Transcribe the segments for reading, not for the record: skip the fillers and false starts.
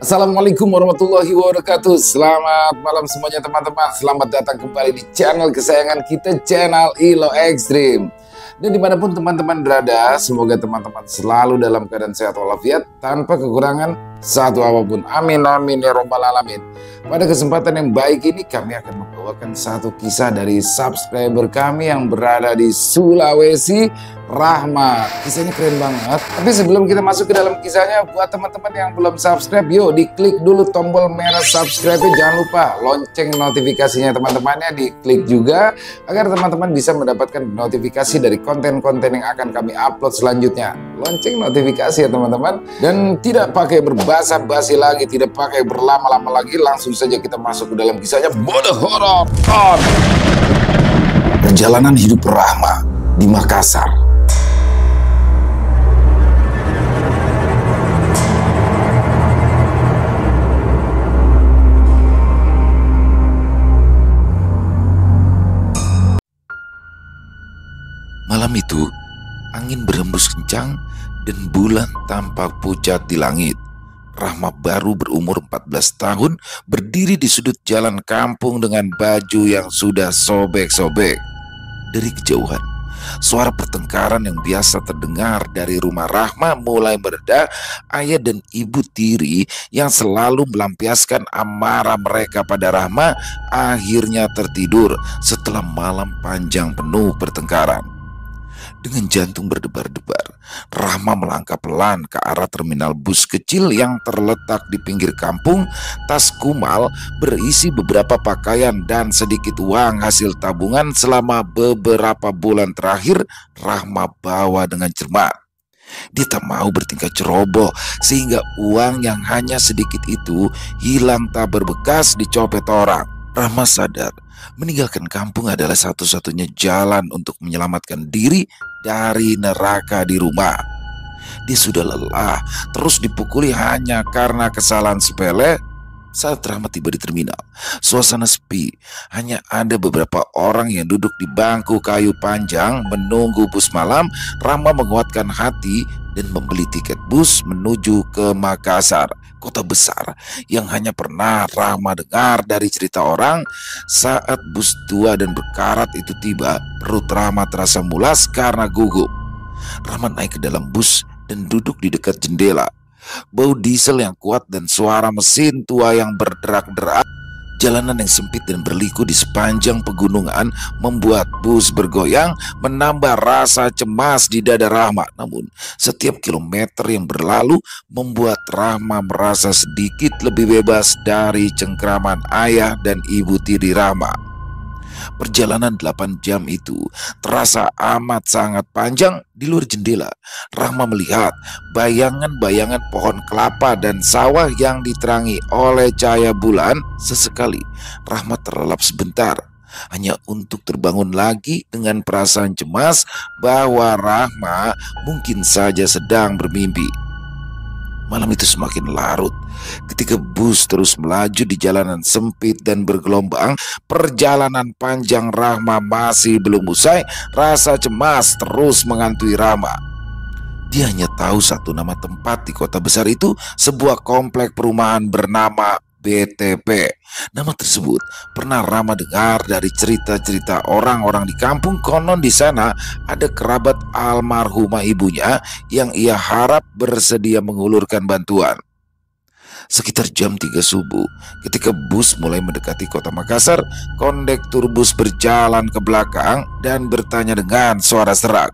Assalamualaikum warahmatullahi wabarakatuh. Selamat malam semuanya teman-teman. Selamat datang kembali di channel kesayangan kita, channel Ilo Extreme. Dan dimanapun teman-teman berada, semoga teman-teman selalu dalam keadaan sehat walafiat, tanpa kekurangan satu apapun. Amin amin ya robbal alamin. Pada kesempatan yang baik ini kami akan membawakan satu kisah dari subscriber kami yang berada di Sulawesi, Rahma. Kisahnya keren banget. Tapi sebelum kita masuk ke dalam kisahnya, buat teman-teman yang belum subscribe, yuk diklik dulu tombol merah subscribe-nya. Jangan lupa lonceng notifikasinya teman-temannya diklik juga, agar teman-teman bisa mendapatkan notifikasi dari konten-konten yang akan kami upload selanjutnya. Lonceng notifikasi ya teman-teman. Dan tidak pakai berbasa-basi lagi, tidak pakai berlama-lama lagi, langsung saja kita masuk ke dalam kisahnya. Mode horor. Perjalanan hidup Rahma di Makassar. Malam itu, angin berhembus kencang dan bulan tampak pucat di langit. Rahma baru berumur 14 tahun, berdiri di sudut jalan kampung dengan baju yang sudah sobek-sobek. Dari kejauhan, suara pertengkaran yang biasa terdengar dari rumah Rahma mulai mereda. Ayah dan ibu tiri yang selalu melampiaskan amarah mereka pada Rahma akhirnya tertidur setelah malam panjang penuh pertengkaran. Dengan jantung berdebar-debar, Rahma melangkah pelan ke arah terminal bus kecil yang terletak di pinggir kampung. Tas kumal berisi beberapa pakaian dan sedikit uang hasil tabungan selama beberapa bulan terakhir Rahma bawa dengan cermat. Dia tak mau bertingkah ceroboh sehingga uang yang hanya sedikit itu hilang tak berbekas dicopet orang. Rahma sadar meninggalkan kampung adalah satu-satunya jalan untuk menyelamatkan diri dari neraka di rumah. Dia sudah lelah terus dipukuli hanya karena kesalahan sepele. Saat Rahma tiba di terminal, suasana sepi. Hanya ada beberapa orang yang duduk di bangku kayu panjang menunggu bus malam. Rahma menguatkan hati dan membeli tiket bus menuju ke Makassar, kota besar yang hanya pernah Rahma dengar dari cerita orang. Saat bus tua dan berkarat itu tiba, perut Rahma terasa mulas karena gugup. Rahma naik ke dalam bus dan duduk di dekat jendela. Bau diesel yang kuat dan suara mesin tua yang berderak-derak. Jalanan yang sempit dan berliku di sepanjang pegunungan membuat bus bergoyang, menambah rasa cemas di dada Rahma. Namun setiap kilometer yang berlalu membuat Rahma merasa sedikit lebih bebas dari cengkraman ayah dan ibu tiri Rahma. Perjalanan 8 jam itu terasa amat sangat panjang. Di luar jendela, Rahma melihat bayangan-bayangan pohon kelapa dan sawah yang diterangi oleh cahaya bulan. Sesekali Rahma terlelap sebentar, hanya untuk terbangun lagi dengan perasaan cemas bahwa Rahma mungkin saja sedang bermimpi. Malam itu semakin larut ketika bus terus melaju di jalanan sempit dan bergelombang. Perjalanan panjang Rahma masih belum usai. Rasa cemas terus menghantui Rahma. Dia hanya tahu satu nama tempat di kota besar itu, sebuah komplek perumahan bernama BTP. Nama tersebut pernah Rahma dengar dari cerita-cerita orang-orang di kampung. Konon di sana ada kerabat almarhumah ibunya yang ia harap bersedia mengulurkan bantuan. Sekitar jam 3 subuh, ketika bus mulai mendekati kota Makassar, kondektur bus berjalan ke belakang dan bertanya dengan suara serak,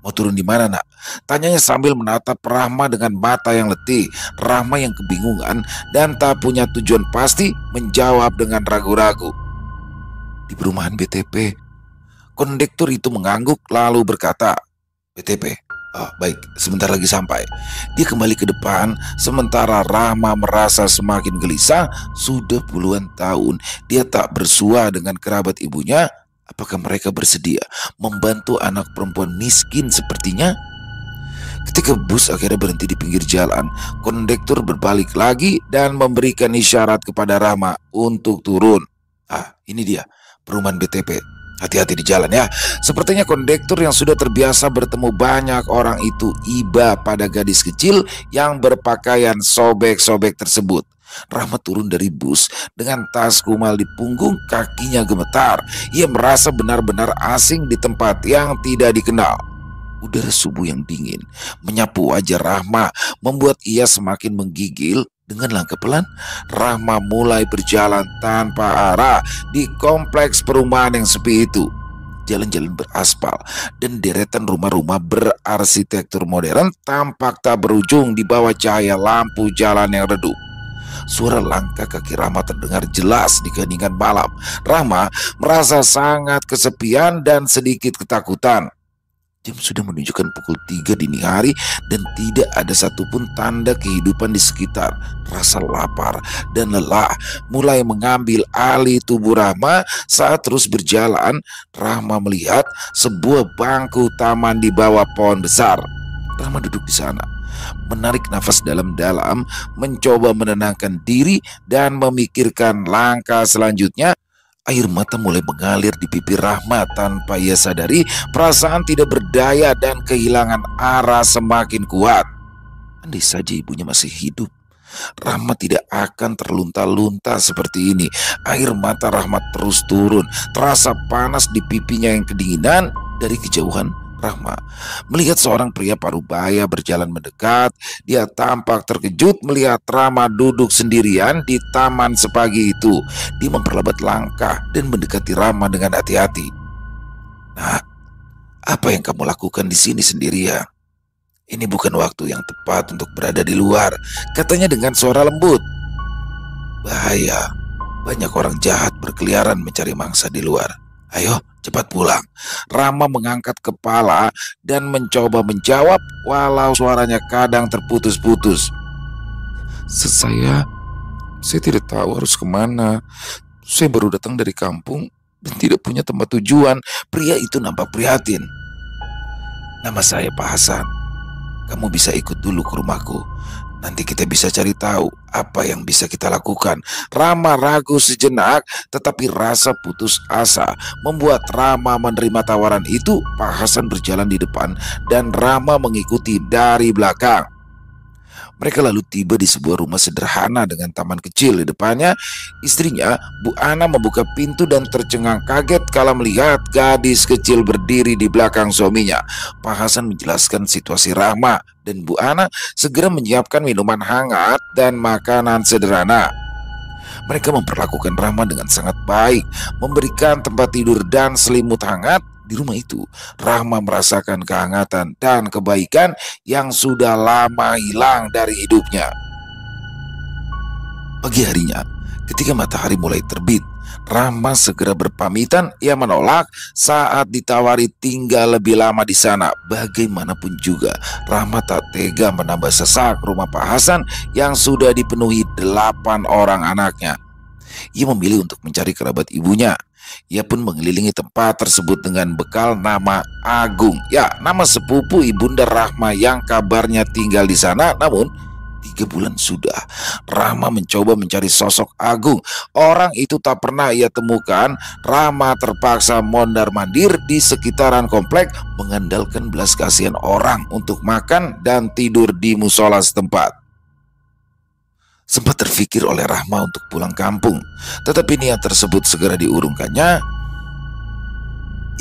"Mau turun di mana, nak?" Tanyanya sambil menatap Rahma dengan mata yang letih. Rahma yang kebingungan dan tak punya tujuan pasti menjawab dengan ragu-ragu, "Di perumahan BTP." Kondektur itu mengangguk lalu berkata, "BTP? Oh, baik, sebentar lagi sampai." Dia kembali ke depan sementara Rahma merasa semakin gelisah. Sudah puluhan tahun dia tak bersua dengan kerabat ibunya. Apakah mereka bersedia membantu anak perempuan miskin sepertinya? Ketika bus akhirnya berhenti di pinggir jalan, kondektur berbalik lagi dan memberikan isyarat kepada Rahma untuk turun. "Ah, ini dia perumahan BTP. Hati-hati di jalan ya. Sepertinya kondektur yang sudah terbiasa bertemu banyak orang itu iba pada gadis kecil yang berpakaian sobek-sobek tersebut. Rahmat turun dari bus dengan tas kumal di punggung, kakinya gemetar. Ia merasa benar-benar asing di tempat yang tidak dikenal. Udara subuh yang dingin menyapu wajah Rahma, membuat ia semakin menggigil. Dengan langkah pelan, Rahma mulai berjalan tanpa arah di kompleks perumahan yang sepi itu. Jalan-jalan beraspal dan deretan rumah-rumah berarsitektur modern tampak tak berujung di bawah cahaya lampu jalan yang redup. Suara langkah kaki Rahma terdengar jelas di keheningan malam. Rahma merasa sangat kesepian dan sedikit ketakutan. Jam sudah menunjukkan pukul 3 dini hari dan tidak ada satupun tanda kehidupan di sekitar. Rasa lapar dan lelah mulai mengambil alih tubuh Rahma. Saat terus berjalan, Rahma melihat sebuah bangku taman di bawah pohon besar. Rahma duduk di sana, menarik nafas dalam-dalam, mencoba menenangkan diri dan memikirkan langkah selanjutnya. Air mata mulai mengalir di pipi Rahma. Tanpa ia sadari, perasaan tidak berdaya dan kehilangan arah semakin kuat. Andai saja ibunya masih hidup, Rahma tidak akan terlunta-lunta seperti ini. Air mata Rahma terus turun, terasa panas di pipinya yang kedinginan. Dari kejauhan, Rahma melihat seorang pria parubaya berjalan mendekat. Dia tampak terkejut melihat Rahma duduk sendirian di taman sepagi itu. Dia memperlambat langkah dan mendekati Rahma dengan hati-hati. "Nah, apa yang kamu lakukan di sini sendirian? Ini bukan waktu yang tepat untuk berada di luar," katanya dengan suara lembut. "Bahaya, banyak orang jahat berkeliaran mencari mangsa di luar. Ayo, cepat pulang." Rahma mengangkat kepala dan mencoba menjawab walau suaranya kadang terputus-putus. Saya tidak tahu harus kemana. Saya baru datang dari kampung dan tidak punya tempat tujuan." Pria itu nampak prihatin. "Nama saya Pak Hasan. Kamu bisa ikut dulu ke rumahku. Nanti kita bisa cari tahu apa yang bisa kita lakukan." Rahma ragu sejenak, tetapi rasa putus asa membuat Rahma menerima tawaran itu. Pak Hasan berjalan di depan dan Rahma mengikuti dari belakang. Mereka lalu tiba di sebuah rumah sederhana dengan taman kecil di depannya. Istrinya, Bu Ana, membuka pintu dan tercengang kaget kala melihat gadis kecil berdiri di belakang suaminya. Pak Hasan menjelaskan situasi Rahma dan Bu Ana segera menyiapkan minuman hangat dan makanan sederhana. Mereka memperlakukan Rahma dengan sangat baik, memberikan tempat tidur dan selimut hangat. Di rumah itu, Rahma merasakan kehangatan dan kebaikan yang sudah lama hilang dari hidupnya. Pagi harinya, ketika matahari mulai terbit, Rahma segera berpamitan. Ia menolak saat ditawari tinggal lebih lama di sana. Bagaimanapun juga, Rahma tak tega menambah sesak rumah Pak Hasan yang sudah dipenuhi 8 orang anaknya. Ia memilih untuk mencari kerabat ibunya. Ia pun mengelilingi tempat tersebut dengan bekal nama Agung. Ya, nama sepupu ibunda Rahma yang kabarnya tinggal di sana. Namun 3 bulan sudah Rahma mencoba mencari sosok Agung. Orang itu tak pernah ia temukan. Rahma terpaksa mondar-mandir di sekitaran komplek, mengandalkan belas kasihan orang untuk makan dan tidur di musola setempat. Sempat terfikir oleh Rahma untuk pulang kampung, tetapi niat tersebut segera diurungkannya.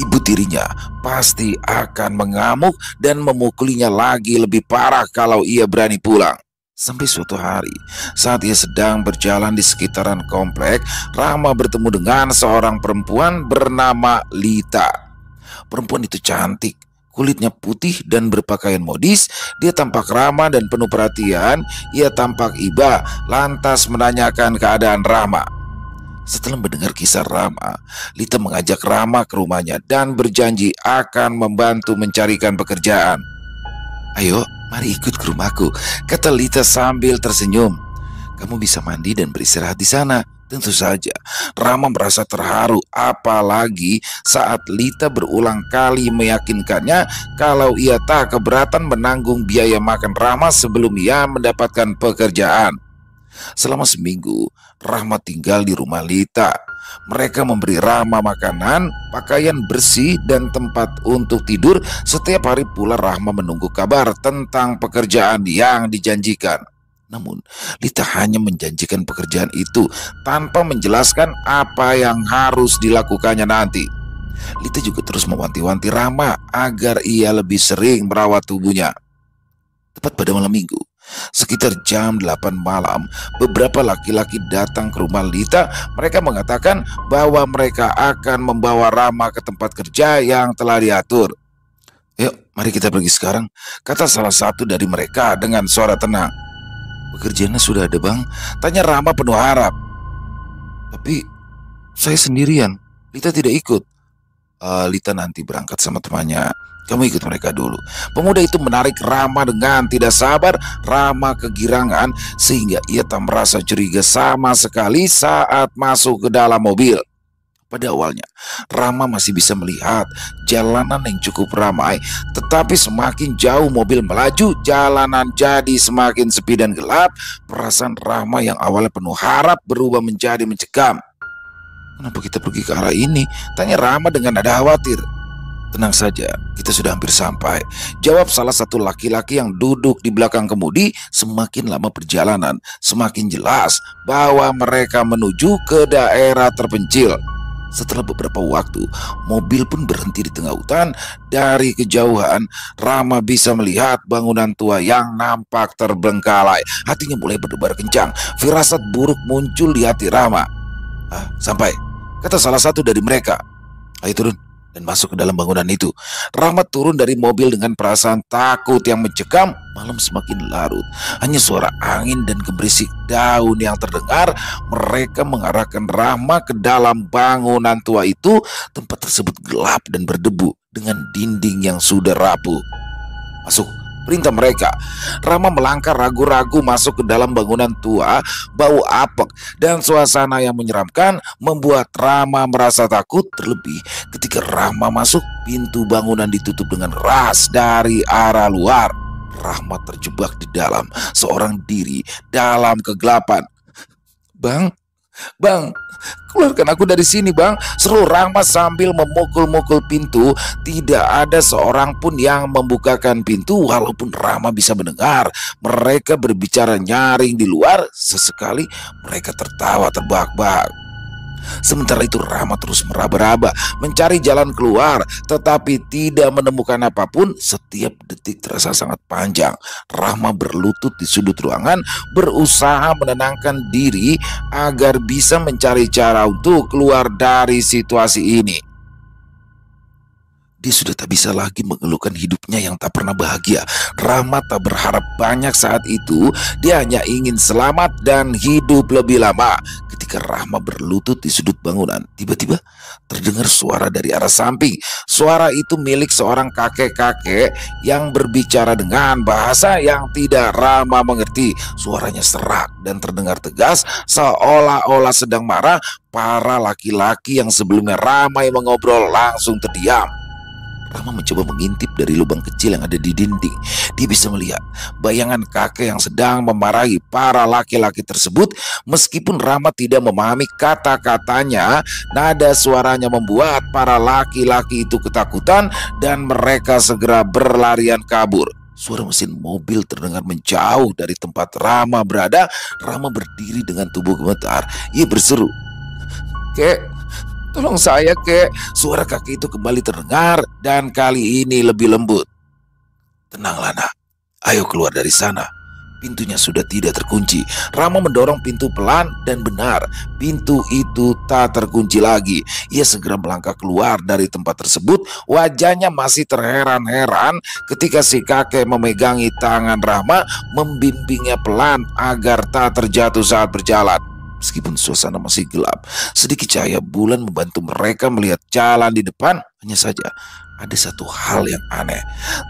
Ibu tirinya pasti akan mengamuk dan memukulinya lagi lebih parah kalau ia berani pulang. Sampai suatu hari, saat ia sedang berjalan di sekitaran komplek, Rahma bertemu dengan seorang perempuan bernama Lita. Perempuan itu cantik, kulitnya putih dan berpakaian modis. Dia tampak ramah dan penuh perhatian. Ia tampak iba, lantas menanyakan keadaan Rahma. Setelah mendengar kisah Rahma, Lita mengajak Rahma ke rumahnya dan berjanji akan membantu mencarikan pekerjaan. "Ayo, mari ikut ke rumahku," kata Lita sambil tersenyum. "Kamu bisa mandi dan beristirahat di sana." Tentu saja, Rahma merasa terharu, apalagi saat Lita berulang kali meyakinkannya kalau ia tak keberatan menanggung biaya makan Rahma sebelum ia mendapatkan pekerjaan. Selama seminggu, Rahma tinggal di rumah Lita. Mereka memberi Rama makanan, pakaian bersih, dan tempat untuk tidur. Setiap hari pula Rahma menunggu kabar tentang pekerjaan yang dijanjikan. Namun, Lita hanya menjanjikan pekerjaan itu tanpa menjelaskan apa yang harus dilakukannya nanti. Lita juga terus mewanti-wanti Rahma agar ia lebih sering merawat tubuhnya. Tepat pada malam minggu, sekitar jam 8 malam, beberapa laki-laki datang ke rumah Lita. Mereka mengatakan bahwa mereka akan membawa Rahma ke tempat kerja yang telah diatur. "Yuk, mari kita pergi sekarang," kata salah satu dari mereka dengan suara tenang. "Pekerjaannya sudah ada, Bang?" tanya Rahma penuh harap. "Tapi saya sendirian, Lita tidak ikut." Lita nanti berangkat sama temannya. Kamu ikut mereka dulu." Pemuda itu menarik Rahma dengan tidak sabar. Rahma kegirangan sehingga ia tak merasa curiga sama sekali saat masuk ke dalam mobil. Pada awalnya, Rahma masih bisa melihat jalanan yang cukup ramai, tetapi semakin jauh mobil melaju, jalanan jadi semakin sepi dan gelap. Perasaan Rahma yang awalnya penuh harap berubah menjadi mencekam. "Kenapa kita pergi ke arah ini?" tanya Rahma dengan nada khawatir. "Tenang saja, kita sudah hampir sampai," jawab salah satu laki-laki yang duduk di belakang kemudi. Semakin lama perjalanan, semakin jelas bahwa mereka menuju ke daerah terpencil. Setelah beberapa waktu, mobil pun berhenti di tengah hutan. Dari kejauhan, Rahma bisa melihat bangunan tua yang nampak terbengkalai. Hatinya mulai berdebar kencang. Firasat buruk muncul di hati Rahma. "Sampai," kata salah satu dari mereka. "Ayo turun dan masuk ke dalam bangunan itu." Rahma turun dari mobil dengan perasaan takut yang mencekam. Malam semakin larut, hanya suara angin dan gemerisik daun yang terdengar. Mereka mengarahkan Rahma ke dalam bangunan tua itu. Tempat tersebut gelap dan berdebu dengan dinding yang sudah rapuh. "Masuk," perintah mereka. Rahma melangkah ragu-ragu masuk ke dalam bangunan tua. Bau apek dan suasana yang menyeramkan membuat Rahma merasa takut. Terlebih ketika Rahma masuk, pintu bangunan ditutup dengan keras dari arah luar. Rahma terjebak di dalam, seorang diri dalam kegelapan. Bang, keluarkan aku dari sini, Bang," seru Rahma sambil memukul-mukul pintu. Tidak ada seorang pun yang membukakan pintu. Walaupun Rahma bisa mendengar mereka berbicara nyaring di luar, sesekali mereka tertawa terbahak-bahak. Sementara itu Rahma terus meraba-raba mencari jalan keluar, tetapi tidak menemukan apapun. Setiap detik terasa sangat panjang. Rahma berlutut di sudut ruangan, berusaha menenangkan diri agar bisa mencari cara untuk keluar dari situasi ini. Dia sudah tak bisa lagi mengeluhkan hidupnya yang tak pernah bahagia. Rahma tak berharap banyak saat itu. Dia hanya ingin selamat dan hidup lebih lama. Ketika Rahma berlutut di sudut bangunan, tiba-tiba terdengar suara dari arah samping. Suara itu milik seorang kakek-kakek yang berbicara dengan bahasa yang tidak Rahma mengerti. Suaranya serak dan terdengar tegas, seolah-olah sedang marah. Para laki-laki yang sebelumnya ramai mengobrol langsung terdiam. Rahma mencoba mengintip dari lubang kecil yang ada di dinding. Dia bisa melihat bayangan kakek yang sedang memarahi para laki-laki tersebut. Meskipun Rahma tidak memahami kata-katanya, nada suaranya membuat para laki-laki itu ketakutan dan mereka segera berlarian kabur. Suara mesin mobil terdengar menjauh dari tempat Rahma berada. Rahma berdiri dengan tubuh gemetar. Ia berseru, "Kek, tolong saya, Kek." Suara kakek itu kembali terdengar dan kali ini lebih lembut. "Tenanglah, Nak. Ayo keluar dari sana." Pintunya sudah tidak terkunci. Rahma mendorong pintu pelan dan benar, pintu itu tak terkunci lagi. Ia segera melangkah keluar dari tempat tersebut. Wajahnya masih terheran-heran ketika si kakek memegangi tangan Rahma, membimbingnya pelan agar tak terjatuh saat berjalan. Meskipun suasana masih gelap, sedikit cahaya bulan membantu mereka melihat jalan di depan. Hanya saja ada satu hal yang aneh.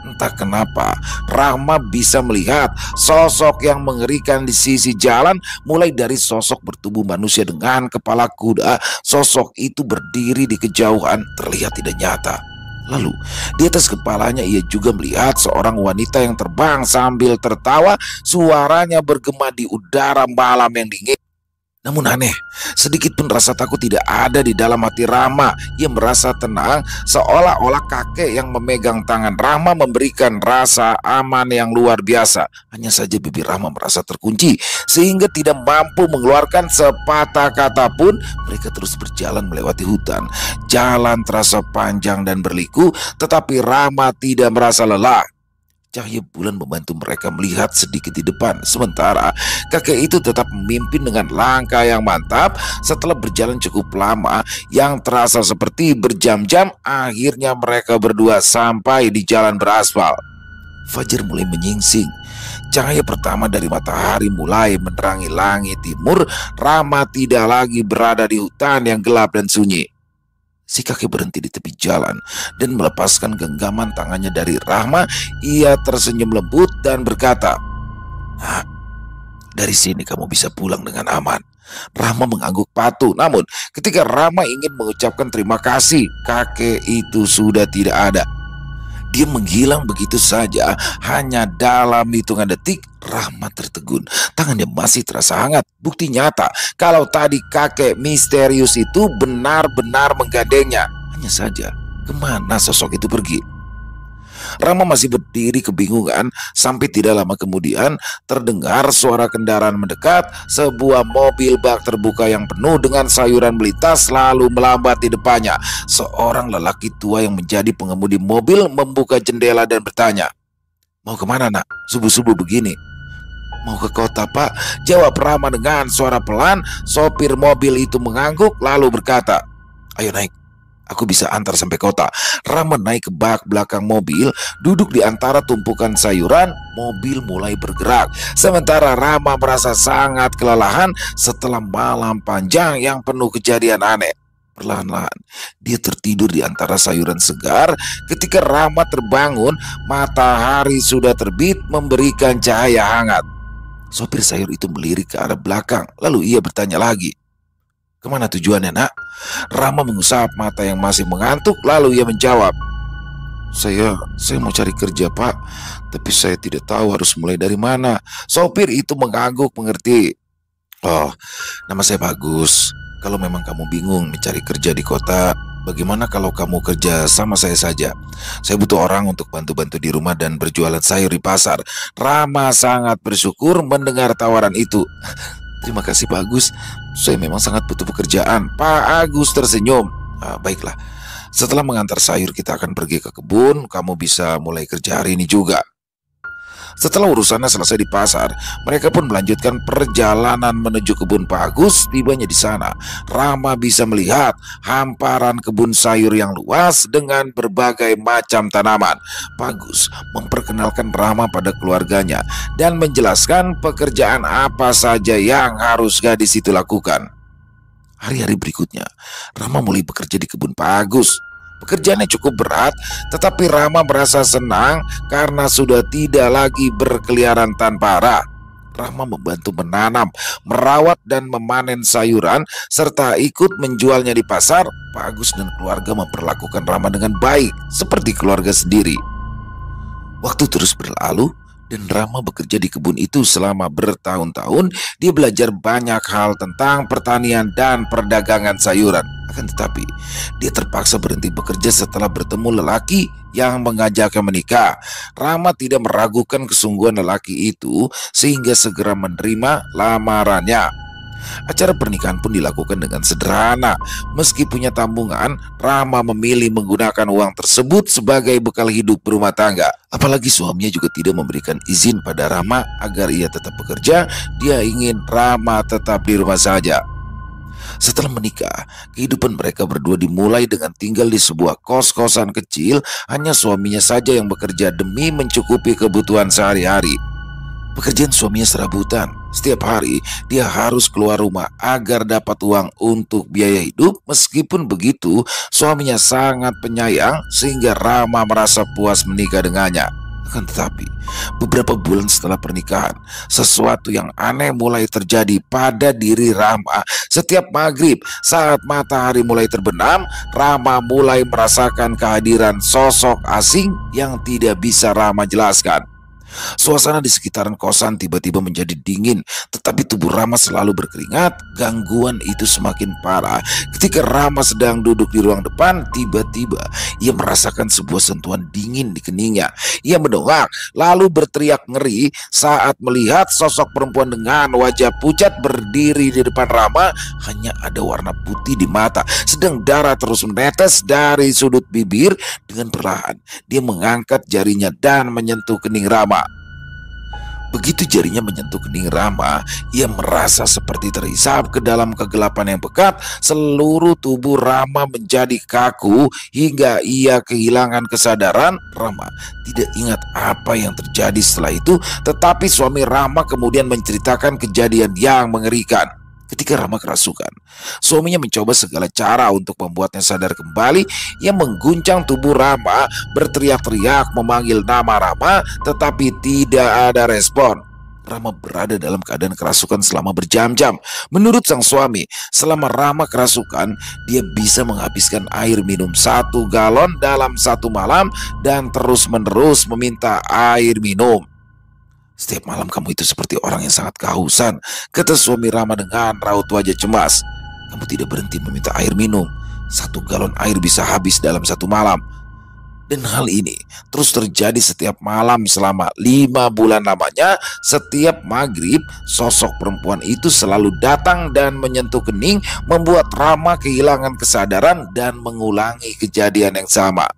Entah kenapa Rahma bisa melihat sosok yang mengerikan di sisi jalan. Mulai dari sosok bertubuh manusia dengan kepala kuda. Sosok itu berdiri di kejauhan, terlihat tidak nyata. Lalu di atas kepalanya ia juga melihat seorang wanita yang terbang sambil tertawa. Suaranya bergema di udara malam yang dingin. Namun aneh, sedikit pun rasa takut tidak ada di dalam hati Rama. Ia merasa tenang, seolah-olah kakek yang memegang tangan Rama memberikan rasa aman yang luar biasa. Hanya saja bibir Rama merasa terkunci, sehingga tidak mampu mengeluarkan sepatah kata pun. Mereka terus berjalan melewati hutan. Jalan terasa panjang dan berliku, tetapi Rama tidak merasa lelah. Cahaya bulan membantu mereka melihat sedikit di depan. Sementara kakek itu tetap memimpin dengan langkah yang mantap. Setelah berjalan cukup lama yang terasa seperti berjam-jam, akhirnya mereka berdua sampai di jalan beraspal. Fajar mulai menyingsing. Cahaya pertama dari matahari mulai menerangi langit timur. Rama tidak lagi berada di hutan yang gelap dan sunyi. Si kakek berhenti di tepi jalan dan melepaskan genggaman tangannya dari Rama. Ia tersenyum lembut dan berkata, "Nah, dari sini kamu bisa pulang dengan aman." Rama mengangguk patuh. Namun ketika Rama ingin mengucapkan terima kasih, kakek itu sudah tidak ada. Dia menghilang begitu saja. Hanya dalam hitungan detik Rama tertegun. Tangannya masih terasa hangat. Bukti nyata kalau tadi kakek misterius itu benar-benar menggandengnya. Hanya saja, kemana sosok itu pergi? Rama masih berdiri kebingungan sampai tidak lama kemudian terdengar suara kendaraan mendekat. Sebuah mobil bak terbuka yang penuh dengan sayuran melintas lalu melambat di depannya. Seorang lelaki tua yang menjadi pengemudi mobil membuka jendela dan bertanya, "Mau kemana nak? Subuh-subuh begini." "Mau ke kota pak," jawab Rama dengan suara pelan. Sopir mobil itu mengangguk lalu berkata, "Ayo naik, aku bisa antar sampai kota." Rama naik ke bak belakang mobil, duduk di antara tumpukan sayuran. Mobil mulai bergerak. Sementara Rama merasa sangat kelelahan setelah malam panjang yang penuh kejadian aneh. Perlahan-lahan dia tertidur di antara sayuran segar. Ketika Rama terbangun, matahari sudah terbit memberikan cahaya hangat. Sopir sayur itu melirik ke arah belakang. Lalu ia bertanya lagi, "Kemana tujuannya nak?" Rama mengusap mata yang masih mengantuk. Lalu ia menjawab, Saya mau cari kerja pak, tapi saya tidak tahu harus mulai dari mana." Sopir itu mengangguk mengerti. "Oh, nama saya Bagus. Kalau memang kamu bingung mencari kerja di kota, bagaimana kalau kamu kerja sama saya saja? Saya butuh orang untuk bantu-bantu di rumah dan berjualan sayur di pasar." Rama sangat bersyukur mendengar tawaran itu. "Terima kasih Pak Agus, saya memang sangat butuh pekerjaan." Pak Agus tersenyum. Baiklah, setelah mengantar sayur kita akan pergi ke kebun. Kamu bisa mulai kerja hari ini juga." Setelah urusannya selesai di pasar, mereka pun melanjutkan perjalanan menuju kebun Pak Agus. Tibanya di sana, Rama bisa melihat hamparan kebun sayur yang luas dengan berbagai macam tanaman. Pak Agus memperkenalkan Rama pada keluarganya dan menjelaskan pekerjaan apa saja yang harus gadis itu lakukan. Hari-hari berikutnya, Rama mulai bekerja di kebun Pak Agus. Pekerjaannya cukup berat, tetapi Rama merasa senang karena sudah tidak lagi berkeliaran tanpa arah. Rama membantu menanam, merawat dan memanen sayuran, serta ikut menjualnya di pasar. Pak Agus dan keluarga memperlakukan Rama dengan baik, seperti keluarga sendiri. Waktu terus berlalu, dan Rama bekerja di kebun itu selama bertahun-tahun. Dia belajar banyak hal tentang pertanian dan perdagangan sayuran. Akan tetapi, dia terpaksa berhenti bekerja setelah bertemu lelaki yang mengajaknya menikah. Rama tidak meragukan kesungguhan lelaki itu sehingga segera menerima lamarannya. Acara pernikahan pun dilakukan dengan sederhana. Meski punya tabungan, Rama memilih menggunakan uang tersebut sebagai bekal hidup berumah tangga. Apalagi suaminya juga tidak memberikan izin pada Rama agar ia tetap bekerja. Dia ingin Rama tetap di rumah saja. Setelah menikah, kehidupan mereka berdua dimulai dengan tinggal di sebuah kos-kosan kecil. Hanya suaminya saja yang bekerja demi mencukupi kebutuhan sehari-hari. Pekerjaan suaminya serabutan. Setiap hari dia harus keluar rumah agar dapat uang untuk biaya hidup. Meskipun begitu, suaminya sangat penyayang sehingga Rama merasa puas menikah dengannya. Akan tetapi, beberapa bulan setelah pernikahan, sesuatu yang aneh mulai terjadi pada diri Rama. Setiap maghrib, saat matahari mulai terbenam, Rama mulai merasakan kehadiran sosok asing yang tidak bisa Rama jelaskan. Suasana di sekitaran kosan tiba-tiba menjadi dingin, tetapi tubuh Rama selalu berkeringat. Gangguan itu semakin parah ketika Rama sedang duduk di ruang depan. Tiba-tiba ia merasakan sebuah sentuhan dingin di keningnya. Ia mendongak lalu berteriak ngeri saat melihat sosok perempuan dengan wajah pucat berdiri di depan Rama. Hanya ada warna putih di mata, sedang darah terus menetes dari sudut bibir. Dengan perlahan dia mengangkat jarinya dan menyentuh kening Rama. Begitu jarinya menyentuh kening Rama, ia merasa seperti terhisap ke dalam kegelapan yang pekat. Seluruh tubuh Rama menjadi kaku hingga ia kehilangan kesadaran. Rama tidak ingat apa yang terjadi setelah itu, tetapi suami Rama kemudian menceritakan kejadian yang mengerikan. Ketika Rama kerasukan, suaminya mencoba segala cara untuk membuatnya sadar kembali. Ia mengguncang tubuh Rama, berteriak-teriak memanggil nama Rama, tetapi tidak ada respon. Rama berada dalam keadaan kerasukan selama berjam-jam. Menurut sang suami, selama Rama kerasukan, dia bisa menghabiskan air minum 1 galon dalam 1 malam dan terus-menerus meminta air minum. "Setiap malam kamu itu seperti orang yang sangat kehausan," kata suami Rama dengan raut wajah cemas. "Kamu tidak berhenti meminta air minum. 1 galon air bisa habis dalam 1 malam." Dan hal ini terus terjadi setiap malam selama 5 bulan lamanya. Setiap maghrib, sosok perempuan itu selalu datang dan menyentuh kening, membuat Rama kehilangan kesadaran dan mengulangi kejadian yang sama.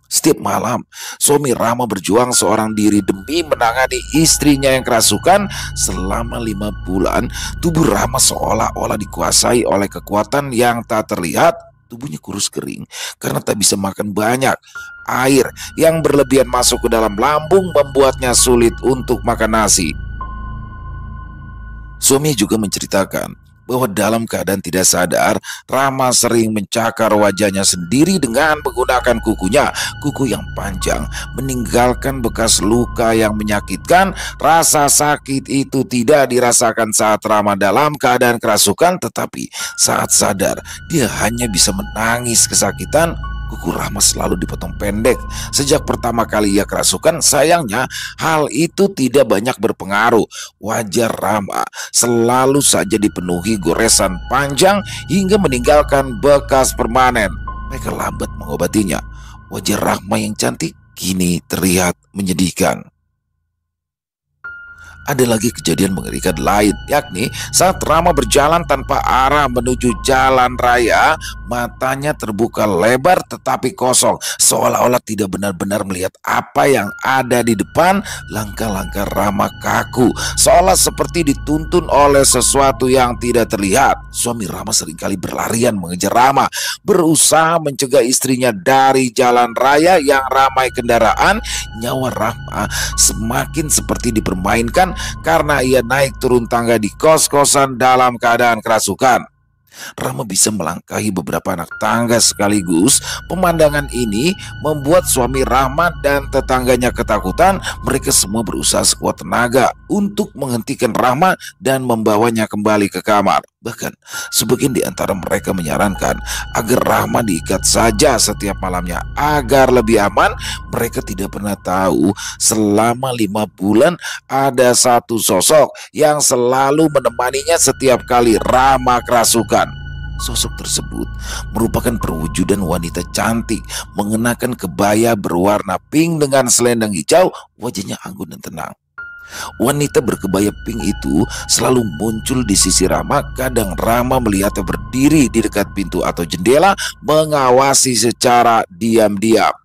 Setiap malam, suami Rama berjuang seorang diri demi menangani istrinya yang kerasukan. Selama 5 bulan, tubuh Rama seolah-olah dikuasai oleh kekuatan yang tak terlihat. Tubuhnya kurus kering karena tak bisa makan banyak. Air yang berlebihan masuk ke dalam lambung membuatnya sulit untuk makan nasi. Suami juga menceritakan bahwa dalam keadaan tidak sadar, Rama sering mencakar wajahnya sendiri dengan menggunakan kukunya. Kuku yang panjang meninggalkan bekas luka yang menyakitkan. Rasa sakit itu tidak dirasakan saat Rama dalam keadaan kerasukan, tetapi saat sadar dia hanya bisa menangis kesakitan. Kuku Rama selalu dipotong pendek. Sejak pertama kali ia kerasukan, sayangnya hal itu tidak banyak berpengaruh. Wajah Rama selalu saja dipenuhi goresan panjang hingga meninggalkan bekas permanen. Mereka lambat mengobatinya. Wajah Rama yang cantik kini terlihat menyedihkan. Ada lagi kejadian mengerikan lain, yakni saat Rama berjalan tanpa arah menuju jalan raya. Matanya terbuka lebar tetapi kosong, seolah-olah tidak benar-benar melihat apa yang ada di depan. Langkah-langkah Rama kaku, seolah seperti dituntun oleh sesuatu yang tidak terlihat. Suami Rama seringkali berlarian mengejar Rama, berusaha mencegah istrinya dari jalan raya yang ramai kendaraan. Nyawa Rama semakin seperti dipermainkan karena ia naik turun tangga di kos-kosan dalam keadaan kerasukan. Rama bisa melangkahi beberapa anak tangga sekaligus. Pemandangan ini membuat suami Rama dan tetangganya ketakutan. Mereka semua berusaha sekuat tenaga untuk menghentikan Rama dan membawanya kembali ke kamar. Bahkan sebagian di antara mereka menyarankan agar Rama diikat saja setiap malamnya agar lebih aman. Mereka tidak pernah tahu selama 5 bulan ada satu sosok yang selalu menemaninya setiap kali Rama kerasukan. Sosok tersebut merupakan perwujudan wanita cantik mengenakan kebaya berwarna pink dengan selendang hijau. Wajahnya anggun dan tenang. Wanita berkebaya pink itu selalu muncul di sisi Rama. Kadang Rama melihatnya berdiri di dekat pintu atau jendela, mengawasi secara diam-diam.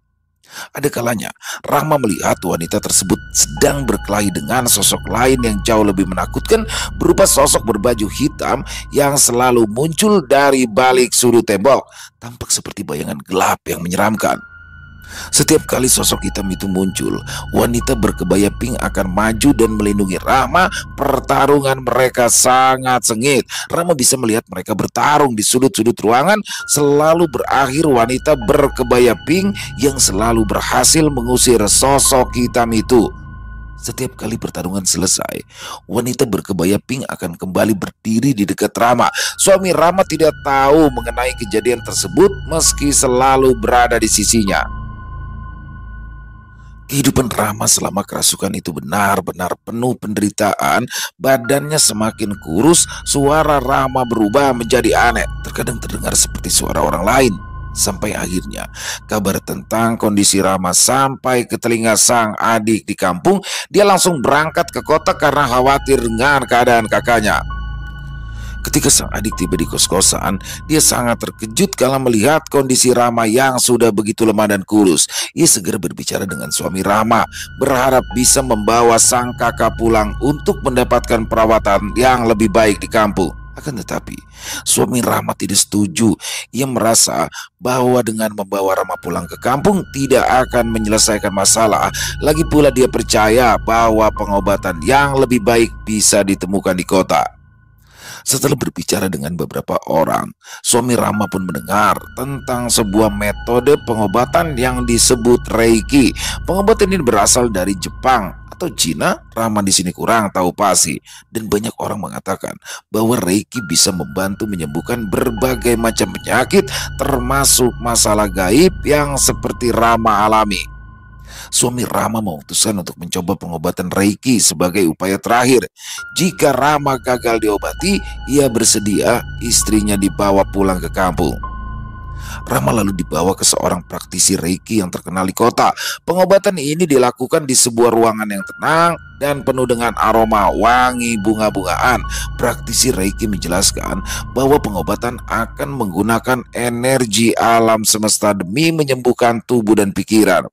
Ada kalanya Rama melihat wanita tersebut sedang berkelahi dengan sosok lain yang jauh lebih menakutkan, berupa sosok berbaju hitam yang selalu muncul dari balik sudut tembok. Tampak seperti bayangan gelap yang menyeramkan. Setiap kali sosok hitam itu muncul, wanita berkebaya pink akan maju dan melindungi Rama. Pertarungan mereka sangat sengit. Rama bisa melihat mereka bertarung di sudut-sudut ruangan. Selalu berakhir wanita berkebaya pink yang selalu berhasil mengusir sosok hitam itu. Setiap kali pertarungan selesai, wanita berkebaya pink akan kembali berdiri di dekat Rama. Suami Rama tidak tahu mengenai kejadian tersebut meski selalu berada di sisinya. Kehidupan Rama selama kerasukan itu benar-benar penuh penderitaan. Badannya semakin kurus, suara Rama berubah menjadi aneh, terkadang terdengar seperti suara orang lain. Sampai akhirnya kabar tentang kondisi Rama sampai ke telinga sang adik di kampung. Dia langsung berangkat ke kota karena khawatir dengan keadaan kakaknya. Ketika sang adik tiba di kos-kosan, dia sangat terkejut kala melihat kondisi Rama yang sudah begitu lemah dan kurus. Ia segera berbicara dengan suami Rama, berharap bisa membawa sang kakak pulang untuk mendapatkan perawatan yang lebih baik di kampung. Akan tetapi, suami Rama tidak setuju. Ia merasa bahwa dengan membawa Rama pulang ke kampung tidak akan menyelesaikan masalah. Lagi pula dia percaya bahwa pengobatan yang lebih baik bisa ditemukan di kota. Setelah berbicara dengan beberapa orang, suami Rama pun mendengar tentang sebuah metode pengobatan yang disebut Reiki. Pengobatan ini berasal dari Jepang atau Cina. Rama di sini kurang tahu pasti, dan banyak orang mengatakan bahwa Reiki bisa membantu menyembuhkan berbagai macam penyakit, termasuk masalah gaib yang seperti Rama alami. Suami Rama memutuskan untuk mencoba pengobatan Reiki sebagai upaya terakhir. Jika Rama gagal diobati, ia bersedia istrinya dibawa pulang ke kampung. Rama lalu dibawa ke seorang praktisi Reiki yang terkenal di kota. Pengobatan ini dilakukan di sebuah ruangan yang tenang dan penuh dengan aroma wangi bunga-bungaan. Praktisi Reiki menjelaskan bahwa pengobatan akan menggunakan energi alam semesta demi menyembuhkan tubuh dan pikiran.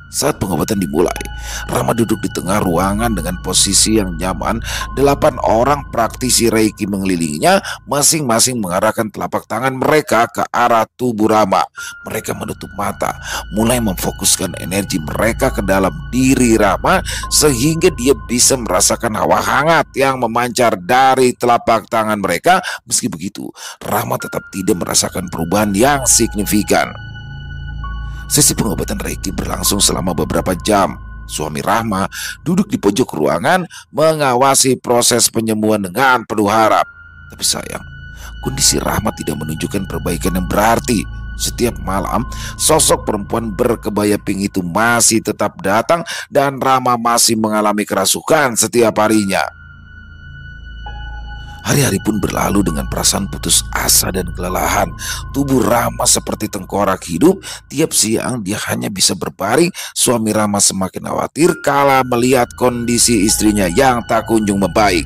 Saat pengobatan dimulai, Rama duduk di tengah ruangan dengan posisi yang nyaman. 8 orang praktisi Reiki mengelilinginya, masing-masing mengarahkan telapak tangan mereka ke arah tubuh Rama. Mereka menutup mata, mulai memfokuskan energi mereka ke dalam diri Rama sehingga dia bisa merasakan hawa hangat yang memancar dari telapak tangan mereka. Meski begitu, Rama tetap tidak merasakan perubahan yang signifikan. Sesi pengobatan Reiki berlangsung selama beberapa jam. Suami Rama duduk di pojok ruangan mengawasi proses penyembuhan dengan penuh harap. Tapi sayang, kondisi Rama tidak menunjukkan perbaikan yang berarti. Setiap malam, sosok perempuan berkebaya pink itu masih tetap datang dan Rama masih mengalami kerasukan setiap harinya. Hari-hari pun berlalu dengan perasaan putus asa dan kelelahan. Tubuh Rama seperti tengkorak hidup. Tiap siang dia hanya bisa berbaring. Suami Rama semakin khawatir kala melihat kondisi istrinya yang tak kunjung membaik.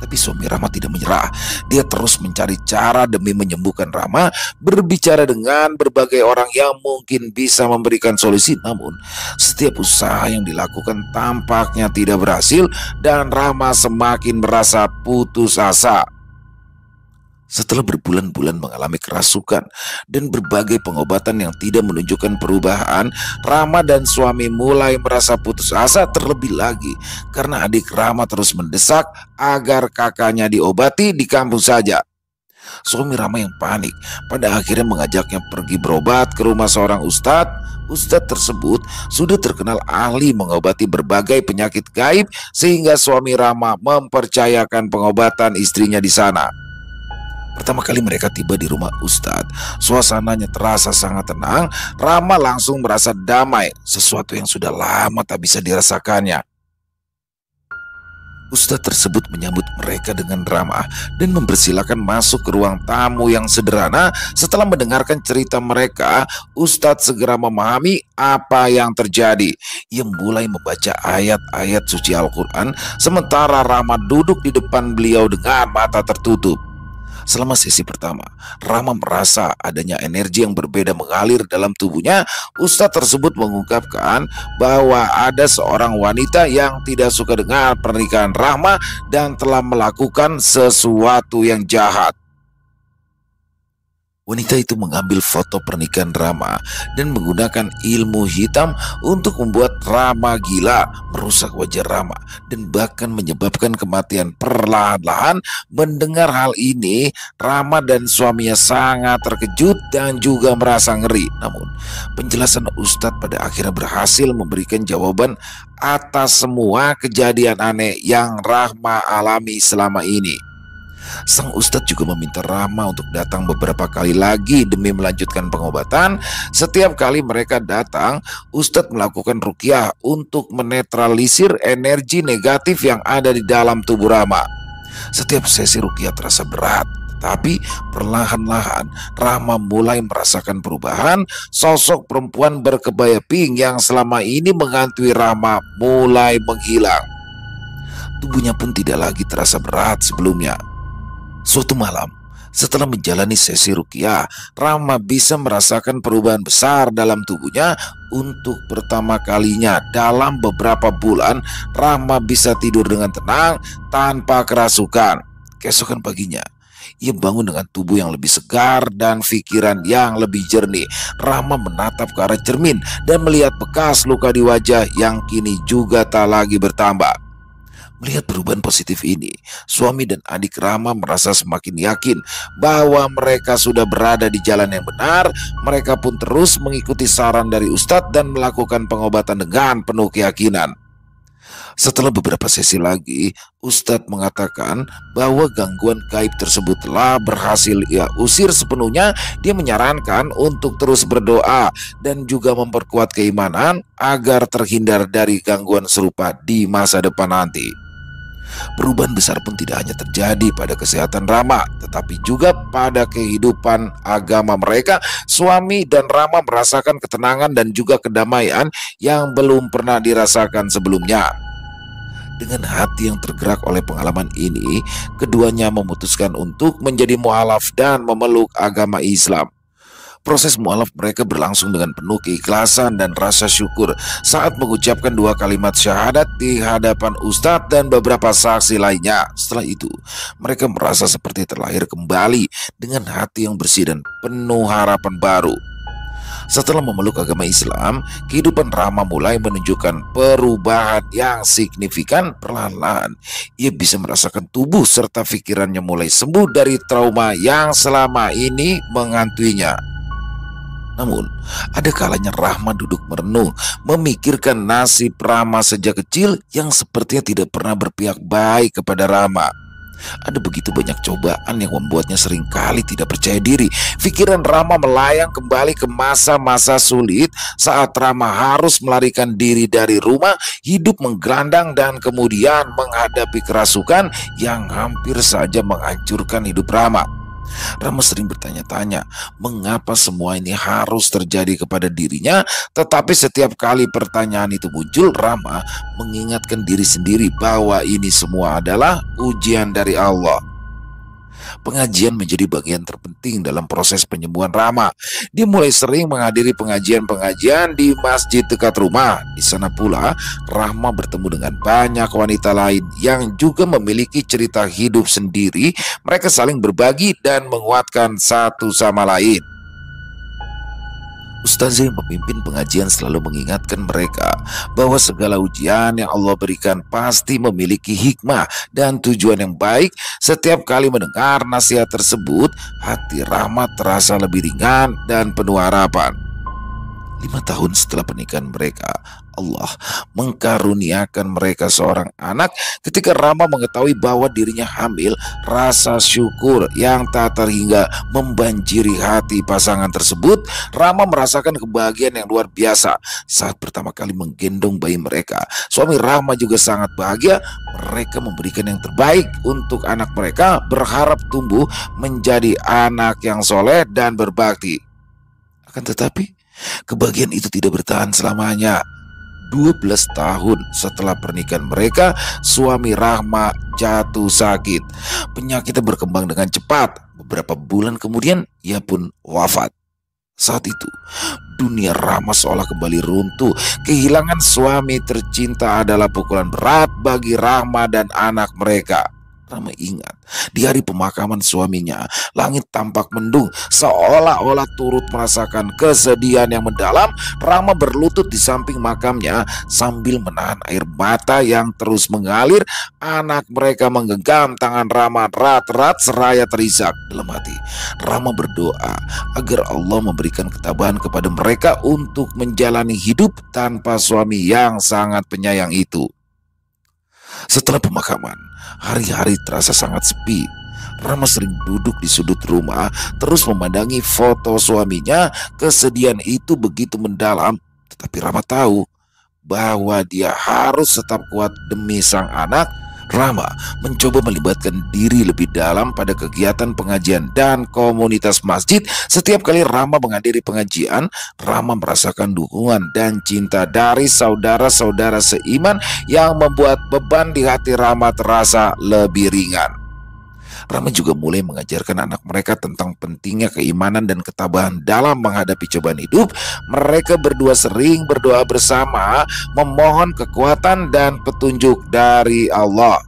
Tapi suami Rama tidak menyerah. Dia terus mencari cara demi menyembuhkan Rama, berbicara dengan berbagai orang yang mungkin bisa memberikan solusi. Namun, setiap usaha yang dilakukan tampaknya tidak berhasil dan Rama semakin merasa putus asa. Setelah berbulan-bulan mengalami kerasukan dan berbagai pengobatan yang tidak menunjukkan perubahan, Rama dan suami mulai merasa putus asa, terlebih lagi karena adik Rama terus mendesak agar kakaknya diobati di kampung saja. Suami Rama yang panik pada akhirnya mengajaknya pergi berobat ke rumah seorang ustadz. Ustadz tersebut sudah terkenal ahli mengobati berbagai penyakit gaib sehingga suami Rama mempercayakan pengobatan istrinya di sana. Pertama kali mereka tiba di rumah Ustadz, suasananya terasa sangat tenang. Rama langsung merasa damai, sesuatu yang sudah lama tak bisa dirasakannya. Ustadz tersebut menyambut mereka dengan ramah dan mempersilahkan masuk ke ruang tamu yang sederhana. Setelah mendengarkan cerita mereka, Ustadz segera memahami apa yang terjadi. Ia mulai membaca ayat-ayat suci Al-Quran, sementara Rama duduk di depan beliau dengan mata tertutup. Selama sesi pertama, Rama merasa adanya energi yang berbeda mengalir dalam tubuhnya. Ustadz tersebut mengungkapkan bahwa ada seorang wanita yang tidak suka dengan pernikahan Rama dan telah melakukan sesuatu yang jahat. Wanita itu mengambil foto pernikahan Rama dan menggunakan ilmu hitam untuk membuat Rama gila, merusak wajah Rama, dan bahkan menyebabkan kematian perlahan-lahan. Mendengar hal ini, Rama dan suaminya sangat terkejut dan juga merasa ngeri. Namun, penjelasan Ustadz pada akhirnya berhasil memberikan jawaban atas semua kejadian aneh yang Rama alami selama ini. Sang ustadz juga meminta Rahma untuk datang beberapa kali lagi demi melanjutkan pengobatan. Setiap kali mereka datang, ustadz melakukan ruqyah untuk menetralisir energi negatif yang ada di dalam tubuh Rahma. Setiap sesi ruqyah terasa berat, tapi perlahan-lahan Rahma mulai merasakan perubahan. Sosok perempuan berkebaya pink yang selama ini menghantui Rahma mulai menghilang. Tubuhnya pun tidak lagi terasa berat sebelumnya. Suatu malam, setelah menjalani sesi ruqyah, Rahma bisa merasakan perubahan besar dalam tubuhnya. Untuk pertama kalinya dalam beberapa bulan, Rahma bisa tidur dengan tenang tanpa kerasukan. Keesokan paginya, ia bangun dengan tubuh yang lebih segar dan pikiran yang lebih jernih. Rahma menatap ke arah cermin dan melihat bekas luka di wajah yang kini juga tak lagi bertambah. Melihat perubahan positif ini, suami dan adik Rahma merasa semakin yakin bahwa mereka sudah berada di jalan yang benar. Mereka pun terus mengikuti saran dari ustadz dan melakukan pengobatan dengan penuh keyakinan. Setelah beberapa sesi lagi, ustadz mengatakan bahwa gangguan gaib tersebut telah berhasil ia usir sepenuhnya. Dia menyarankan untuk terus berdoa dan juga memperkuat keimanan agar terhindar dari gangguan serupa di masa depan nanti. Perubahan besar pun tidak hanya terjadi pada kesehatan Rahma, tetapi juga pada kehidupan agama mereka. Suami dan Rahma merasakan ketenangan dan juga kedamaian yang belum pernah dirasakan sebelumnya. Dengan hati yang tergerak oleh pengalaman ini, keduanya memutuskan untuk menjadi mualaf dan memeluk agama Islam. Proses mualaf mereka berlangsung dengan penuh keikhlasan dan rasa syukur saat mengucapkan 2 kalimat syahadat di hadapan ustadz dan beberapa saksi lainnya. Setelah itu, mereka merasa seperti terlahir kembali dengan hati yang bersih dan penuh harapan baru. Setelah memeluk agama Islam, kehidupan Rahma mulai menunjukkan perubahan yang signifikan. Perlahan-lahan, ia bisa merasakan tubuh serta pikirannya mulai sembuh dari trauma yang selama ini menghantuinya. Namun, ada kalanya Rahma duduk merenung, memikirkan nasib Rahma sejak kecil yang sepertinya tidak pernah berpihak baik kepada Rahma. Ada begitu banyak cobaan yang membuatnya seringkali tidak percaya diri. Pikiran Rahma melayang kembali ke masa-masa sulit saat Rahma harus melarikan diri dari rumah, hidup menggelandang dan kemudian menghadapi kerasukan yang hampir saja menghancurkan hidup Rahma. Rahma sering bertanya-tanya mengapa semua ini harus terjadi kepada dirinya. Tetapi setiap kali pertanyaan itu muncul, Rahma mengingatkan diri sendiri bahwa ini semua adalah ujian dari Allah. Pengajian menjadi bagian terpenting dalam proses penyembuhan Rahma. Dia mulai sering menghadiri pengajian-pengajian di masjid dekat rumah. Di sana pula Rahma bertemu dengan banyak wanita lain yang juga memiliki cerita hidup sendiri. Mereka saling berbagi dan menguatkan satu sama lain. Ustazah yang memimpin pengajian selalu mengingatkan mereka bahwa segala ujian yang Allah berikan pasti memiliki hikmah dan tujuan yang baik. Setiap kali mendengar nasihat tersebut, hati Rahma terasa lebih ringan dan penuh harapan. 5 tahun setelah pernikahan mereka, Allah mengkaruniakan mereka seorang anak. Ketika Rahma mengetahui bahwa dirinya hamil, rasa syukur yang tak terhingga membanjiri hati pasangan tersebut. Rahma merasakan kebahagiaan yang luar biasa saat pertama kali menggendong bayi mereka. Suami Rahma juga sangat bahagia. Mereka memberikan yang terbaik untuk anak mereka, berharap tumbuh menjadi anak yang soleh dan berbakti. Akan tetapi, kebahagiaan itu tidak bertahan selamanya. 12 tahun setelah pernikahan mereka, suami Rahma jatuh sakit. Penyakitnya berkembang dengan cepat. Beberapa bulan kemudian, ia pun wafat. Saat itu, dunia Rahma seolah kembali runtuh. Kehilangan suami tercinta adalah pukulan berat bagi Rahma dan anak mereka. Rahma ingat, di hari pemakaman suaminya, langit tampak mendung, seolah-olah turut merasakan kesedihan yang mendalam. Rahma berlutut di samping makamnya sambil menahan air mata yang terus mengalir. Anak mereka menggenggam tangan Rahma erat-erat seraya terisak. Dalam hati, Rahma berdoa agar Allah memberikan ketabahan kepada mereka untuk menjalani hidup tanpa suami yang sangat penyayang itu. Setelah pemakaman, hari-hari terasa sangat sepi. Rama sering duduk di sudut rumah, terus memandangi foto suaminya. Kesedihan itu begitu mendalam, tetapi Rama tahu bahwa dia harus tetap kuat demi sang anak. Rama mencoba melibatkan diri lebih dalam pada kegiatan pengajian dan komunitas masjid. Setiap kali Rama menghadiri pengajian, Rama merasakan dukungan dan cinta dari saudara-saudara seiman yang membuat beban di hati Rama terasa lebih ringan. Rama juga mulai mengajarkan anak mereka tentang pentingnya keimanan dan ketabahan dalam menghadapi cobaan hidup. Mereka berdua sering berdoa bersama, memohon kekuatan dan petunjuk dari Allah.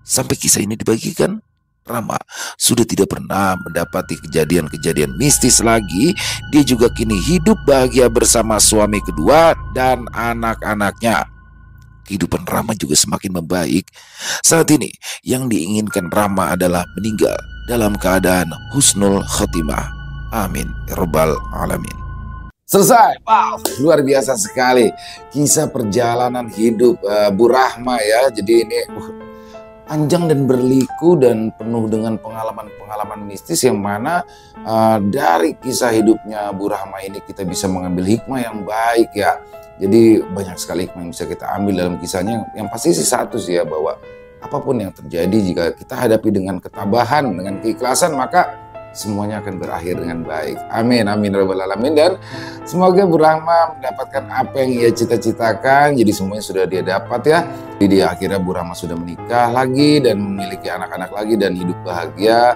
Sampai kisah ini dibagikan, Rama sudah tidak pernah mendapati kejadian-kejadian mistis lagi. Dia juga kini hidup bahagia bersama suami kedua dan anak-anaknya. Kehidupan Rama juga semakin membaik. Saat ini yang diinginkan Rama adalah meninggal dalam keadaan husnul khotimah. Amin ya rabbal alamin. Selesai. Wow, luar biasa sekali kisah perjalanan hidup Bu Rahma ya. Jadi ini panjang dan berliku dan penuh dengan pengalaman-pengalaman mistis yang mana dari kisah hidupnya Bu Rahma ini kita bisa mengambil hikmah yang baik ya. Jadi banyak sekali hikmah yang bisa kita ambil dalam kisahnya. Yang pasti sih satu sih ya, bahwa apapun yang terjadi jika kita hadapi dengan ketabahan, dengan keikhlasan, maka semuanya akan berakhir dengan baik. Amin, amin rabbal alamin. Dan semoga Bu Rahma mendapatkan apa yang ia cita-citakan. Jadi semuanya sudah dia dapat ya. Jadi akhirnya Bu Rahma sudah menikah lagi dan memiliki anak-anak lagi dan hidup bahagia.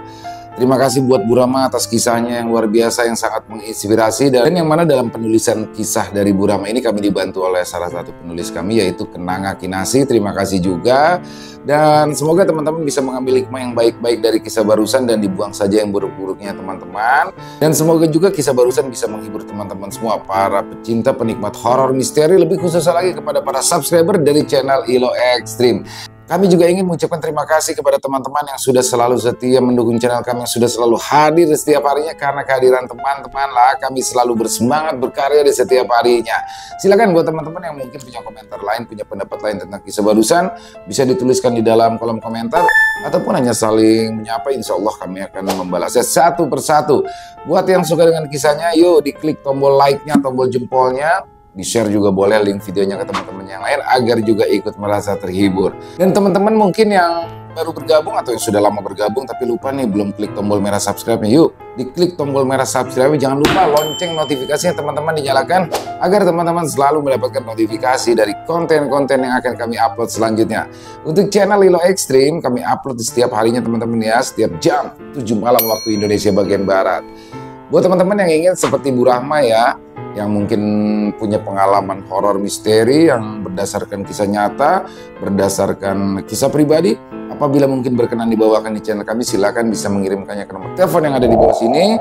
Terima kasih buat Bu Rahma atas kisahnya yang luar biasa, yang sangat menginspirasi. Dan yang mana dalam penulisan kisah dari Bu Rahma ini kami dibantu oleh salah satu penulis kami, yaitu Kenanga Kinasi. Terima kasih juga. Dan semoga teman-teman bisa mengambil hikmah yang baik-baik dari kisah barusan dan dibuang saja yang buruk-buruknya teman-teman. Dan semoga juga kisah barusan bisa menghibur teman-teman semua, para pecinta penikmat horor misteri, lebih khususnya lagi kepada para subscriber dari channel ILO Extreme. Kami juga ingin mengucapkan terima kasih kepada teman-teman yang sudah selalu setia mendukung channel kami, yang sudah selalu hadir setiap harinya. Karena kehadiran teman-teman lah kami selalu bersemangat berkarya di setiap harinya. Silakan buat teman-teman yang mungkin punya komentar lain, punya pendapat lain tentang kisah barusan, bisa dituliskan di dalam kolom komentar ataupun hanya saling menyapa. Insya Allah kami akan membalasnya satu persatu. Buat yang suka dengan kisahnya, yuk diklik tombol like-nya, tombol jempolnya. Di-share juga boleh link videonya ke teman-teman yang lain agar juga ikut merasa terhibur. Dan teman-teman mungkin yang baru bergabung atau yang sudah lama bergabung tapi lupa nih belum klik tombol merah subscribe-nya, yuk diklik tombol merah subscribe. Jangan lupa lonceng notifikasinya teman-teman dinyalakan agar teman-teman selalu mendapatkan notifikasi dari konten-konten yang akan kami upload selanjutnya. Untuk channel ILO Extreme kami upload setiap harinya teman-teman ya, setiap jam 7 malam waktu Indonesia bagian Barat. Buat teman-teman yang ingin seperti Bu Rahma ya, yang mungkin punya pengalaman horor misteri yang berdasarkan kisah nyata, berdasarkan kisah pribadi, apabila mungkin berkenan dibawakan di channel kami, silakan bisa mengirimkannya ke nomor telepon yang ada di bawah sini.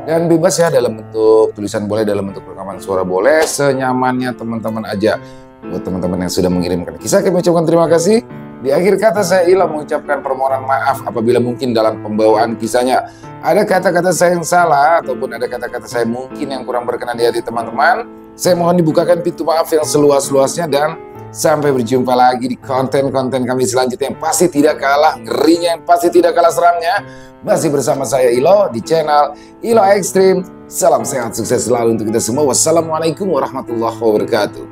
Dan bebas ya, dalam bentuk tulisan boleh, dalam bentuk rekaman suara boleh, senyamannya teman-teman aja. Buat teman-teman yang sudah mengirimkan kisah, kami ucapkan terima kasih. Di akhir kata saya Ila mengucapkan permohonan maaf apabila mungkin dalam pembawaan kisahnya ada kata-kata saya yang salah ataupun ada kata-kata saya mungkin yang kurang berkenan di hati teman-teman. Saya mohon dibukakan pintu maaf yang seluas-luasnya dan sampai berjumpa lagi di konten-konten kami selanjutnya yang pasti tidak kalah ngerinya, yang pasti tidak kalah seramnya. Masih bersama saya Ilo di channel ILO Extreme. Salam sehat, sukses selalu untuk kita semua. Wassalamualaikum warahmatullahi wabarakatuh.